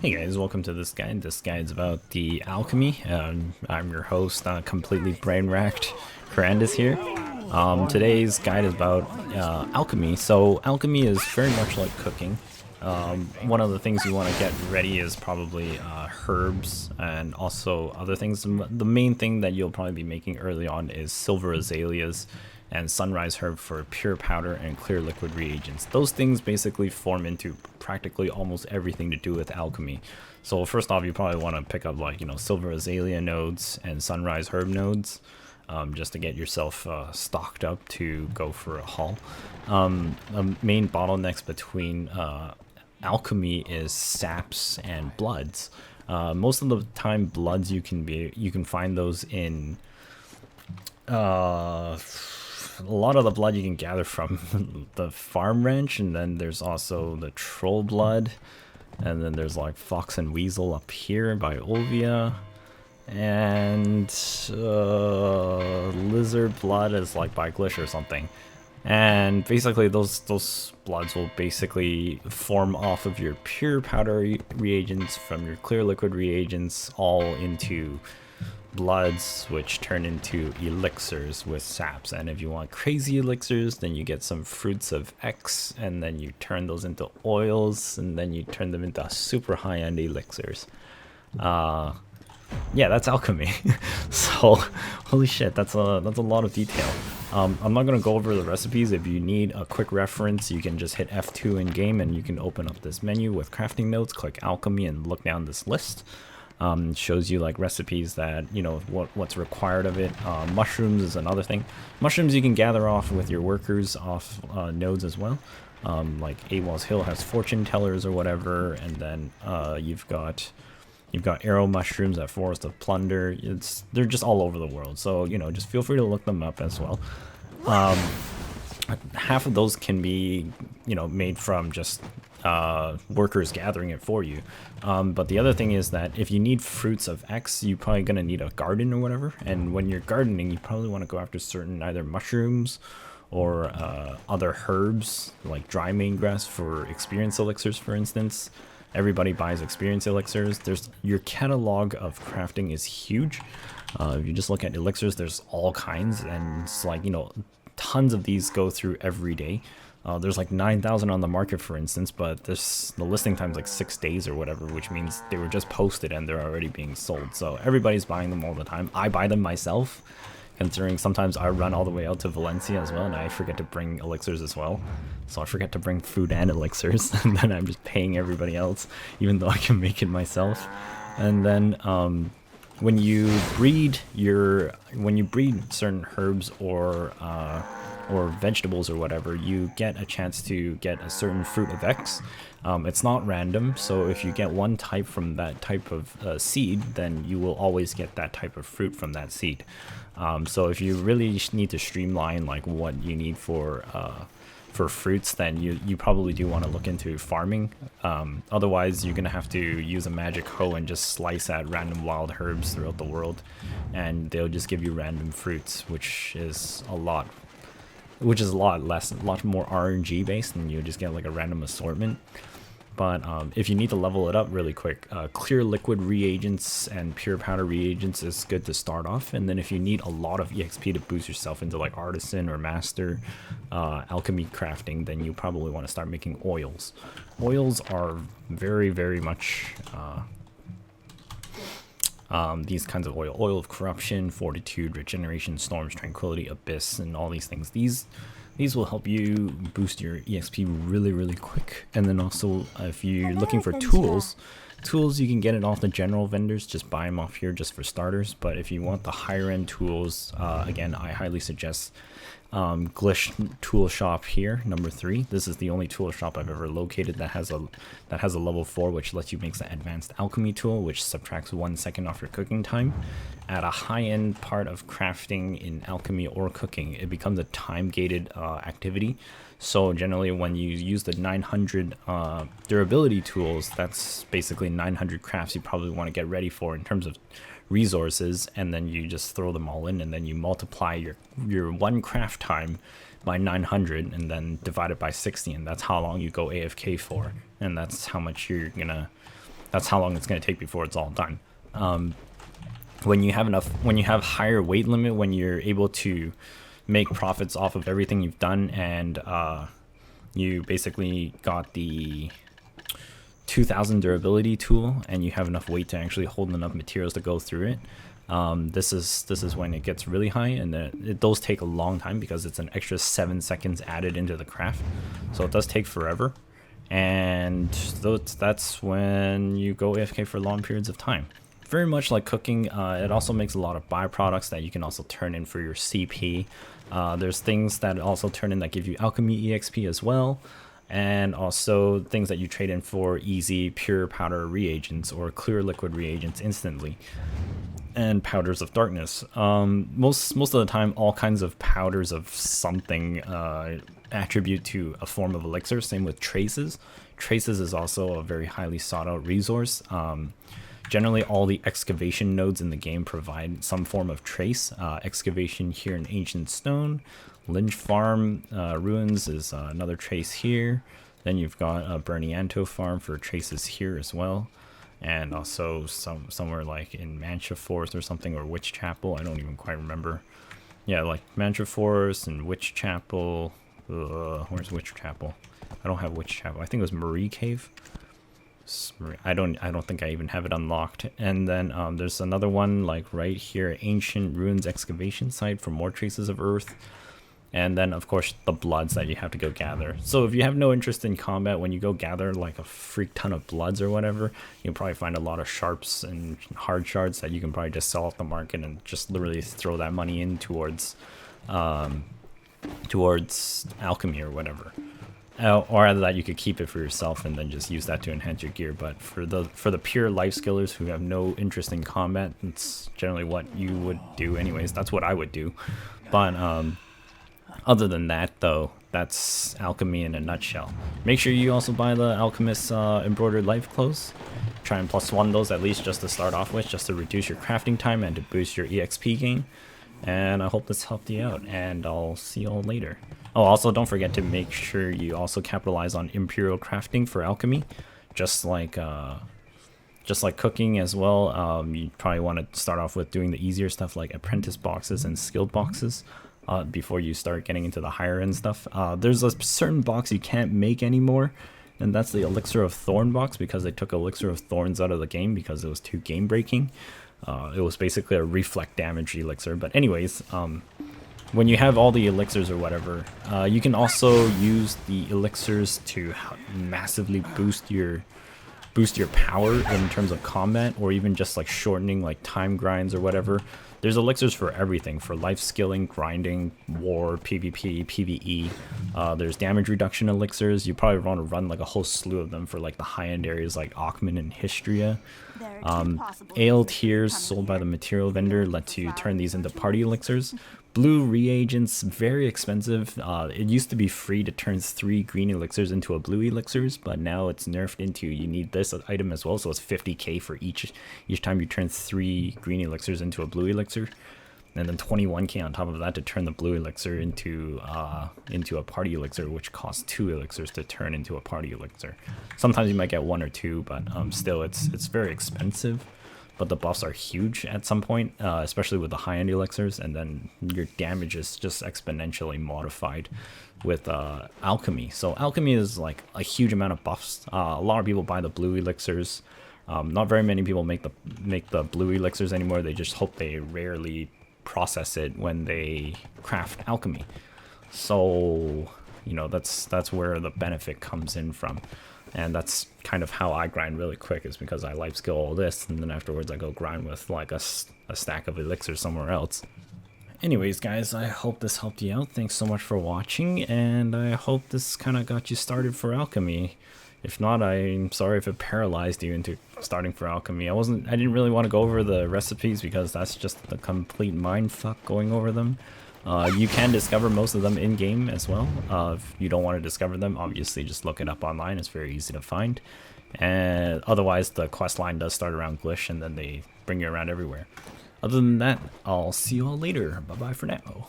Hey guys, welcome to this guide. This guide's about the Alchemy. I'm your host, completely brain-racked Kyrandis here. Today's guide is about Alchemy. So Alchemy is very much like cooking. One of the things you want to get ready is probably herbs and also other things. The main thing that you'll probably be making early on is silver azaleas and sunrise herb for pure powder and clear liquid reagents. Those things basically form into practically almost everything to do with alchemy. So first off, you probably want to pick up silver azalea nodes and sunrise herb nodes, just to get yourself stocked up to go for a haul. The main bottlenecks between alchemy is saps and bloods. Most of the time, bloods you can find those in a lot of the blood you can gather from the farm ranch, and then there's also the troll blood, and then there's like fox and weasel up here by Olvia, and lizard blood is like by Glish or something. And basically those bloods will basically form off of your pure powder reagents from your clear liquid reagents all into bloods, which turn into elixirs with saps. And if you want crazy elixirs, then you get some fruits of X, and then you turn those into oils, and then you turn them into super high-end elixirs. Yeah, that's alchemy. So holy shit, that's a lot of detail. I'm not gonna go over the recipes. If you need a quick reference, you can just hit F2 in game and you can open up this menu with crafting notes, click alchemy, and look down this list. Shows you like recipes that what's required of it. Mushrooms is another thing. Mushrooms you can gather off with your workers off nodes as well. Like AWOL's Hill has fortune tellers or whatever, and then you've got arrow mushrooms at Forest of Plunder. They're just all over the world, so just feel free to look them up as well. Half of those can be made from just workers gathering it for you, but the other thing is that if you need fruits of X, you're probably gonna need a garden or whatever, and when you're gardening you probably want to go after certain either mushrooms or other herbs like dry main grass for experience elixirs, for instance. Everybody buys experience elixirs. Your catalog of crafting is huge. If you just look at elixirs, there's all kinds, and it's like tons of these go through every day. There's like 9,000 on the market, for instance, but the listing time's like 6 days or whatever, which means they were just posted and they're already being sold. So everybody's buying them all the time. I buy them myself, considering sometimes I run all the way out to Valencia as well, and I forget to bring elixirs as well. So I forget to bring food and elixirs, and then I'm just paying everybody else, even though I can make it myself. And then when you breed certain herbs or vegetables or whatever, you get a chance to get a certain fruit of X. It's not random, so if you get one type from that type of seed, then you will always get that type of fruit from that seed. So if you really need to streamline like what you need for fruits, then you probably do want to look into farming. Otherwise you're gonna have to use a magic hoe and just slice at random wild herbs throughout the world, and they'll just give you random fruits, which is a lot less, a lot more RNG based, and you just get like a random assortment. But if you need to level it up really quick, clear liquid reagents and pure powder reagents is good to start off. And then if you need a lot of EXP to boost yourself into like artisan or master alchemy crafting, then you probably want to start making oils. Oils are very, very much these kinds of oil of corruption, fortitude, regeneration, storms, tranquility, abyss, and all these things. These will help you boost your EXP really, really quick. And then also, if you're looking for tools you can get it off the general vendors. Just buy them off here just for starters. But if you want the higher end tools, again, I highly suggest Glish tool shop here, number 3. This is the only tool shop I've ever located that has a level 4, which lets you make the advanced alchemy tool, which subtracts 1 second off your cooking time. At a high-end part of crafting in alchemy or cooking, it becomes a time-gated activity. So generally when you use the 900 durability tools, that's basically 900 crafts you probably want to get ready for in terms of resources, and then you just throw them all in, and then you multiply your one craft time by 900 and then divide it by 60, and that's how long you go AFK for, and that's how much you're gonna That's how long it's going to take before it's all done. When you have higher weight limit, when you're able to make profits off of everything you've done, and you basically got the 2000 durability tool, and you have enough weight to actually hold enough materials to go through it. This is when it gets really high, and those take a long time because it's an extra 7 seconds added into the craft, so it does take forever. And that's when you go AFK for long periods of time. Very much like cooking, it also makes a lot of byproducts that you can also turn in for your CP. There's things that also turn in that give you alchemy EXP as well, and also things that you trade in for easy pure powder reagents or clear liquid reagents instantly, and powders of darkness. Most of the time, all kinds of powders of something attribute to a form of elixir. Same with traces. Traces is also a very highly sought out resource. Generally, all the excavation nodes in the game provide some form of trace. Excavation here in Ancient Stone. Lynch Farm Ruins is another trace here. Then you've got Bernianto Farm for traces here as well. And also somewhere like in Mancha Forest or something, or Witch Chapel. I don't even quite remember. Yeah, like Mancha Forest and Witch Chapel. Where's Witch Chapel? I don't have Witch Chapel. I think it was Marie Cave. I don't think I even have it unlocked. And then there's another one like right here, Ancient Ruins Excavation Site for more traces of Earth. And then of course the bloods that you have to go gather. So if you have no interest in combat, when you go gather like a freak ton of bloods or whatever, you'll probably find a lot of sharps and hard shards that you can probably just sell off the market and just literally throw that money in towards alchemy or whatever. Or either that, you could keep it for yourself and then just use that to enhance your gear. But for the pure life skillers who have no interest in combat, it's generally what you would do anyways. That's what I would do. But other than that, though, that's alchemy in a nutshell. Make sure you also buy the Alchemist's embroidered life clothes. Try and +1 those at least just to start off with, just to reduce your crafting time and to boost your EXP gain. And I hope this helped you out, and I'll see you all later. Oh, also don't forget to make sure you also capitalize on Imperial crafting for alchemy, just like cooking as well. You probably want to start off with doing the easier stuff like apprentice boxes and skilled boxes before you start getting into the higher end stuff. There's a certain box you can't make anymore, and that's the Elixir of Thorn box, because they took Elixir of Thorns out of the game because it was too game breaking. It was basically a reflect damage elixir. But anyways, when you have all the elixirs or whatever, you can also use the elixirs to massively boost your power in terms of combat, or even just like shortening like time grinds or whatever. There's elixirs for everything, for life skilling, grinding, war, PvP, PvE. There's damage reduction elixirs. You probably want to run like a whole slew of them for like the high-end areas like Aukman and Histria. Ale tiers sold by the material vendor lets you turn these into party elixirs. Blue reagents, very expensive. It used to be free to turn 3 green elixirs into a blue elixirs, but now it's nerfed into you need this item as well, so it's 50k for each time you turn 3 green elixirs into a blue elixir, and then 21k on top of that to turn the blue elixir into a party elixir, which costs 2 elixirs to turn into a party elixir. Sometimes you might get 1 or 2, but still it's very expensive. But the buffs are huge at some point, especially with the high-end elixirs, and then your damage is just exponentially modified with alchemy. So alchemy is like a huge amount of buffs. A lot of people buy the blue elixirs. Not very many people make the blue elixirs anymore. They just hope they rarely process it when they craft alchemy. So you know, that's where the benefit comes in from. And that's kind of how I grind really quick, is because I life skill all this, and then afterwards I go grind with like a stack of elixirs somewhere else. Anyways, guys, I hope this helped you out. Thanks so much for watching, and I hope this kind of got you started for alchemy. If not, I'm sorry if it paralyzed you into starting for alchemy. I didn't really want to go over the recipes because that's just the complete mindfuck going over them. You can discover most of them in-game as well. If you don't want to discover them, obviously just look it up online. It's very easy to find. And otherwise, the quest line does start around Glish, and then they bring you around everywhere. Other than that, I'll see you all later. Bye-bye for now.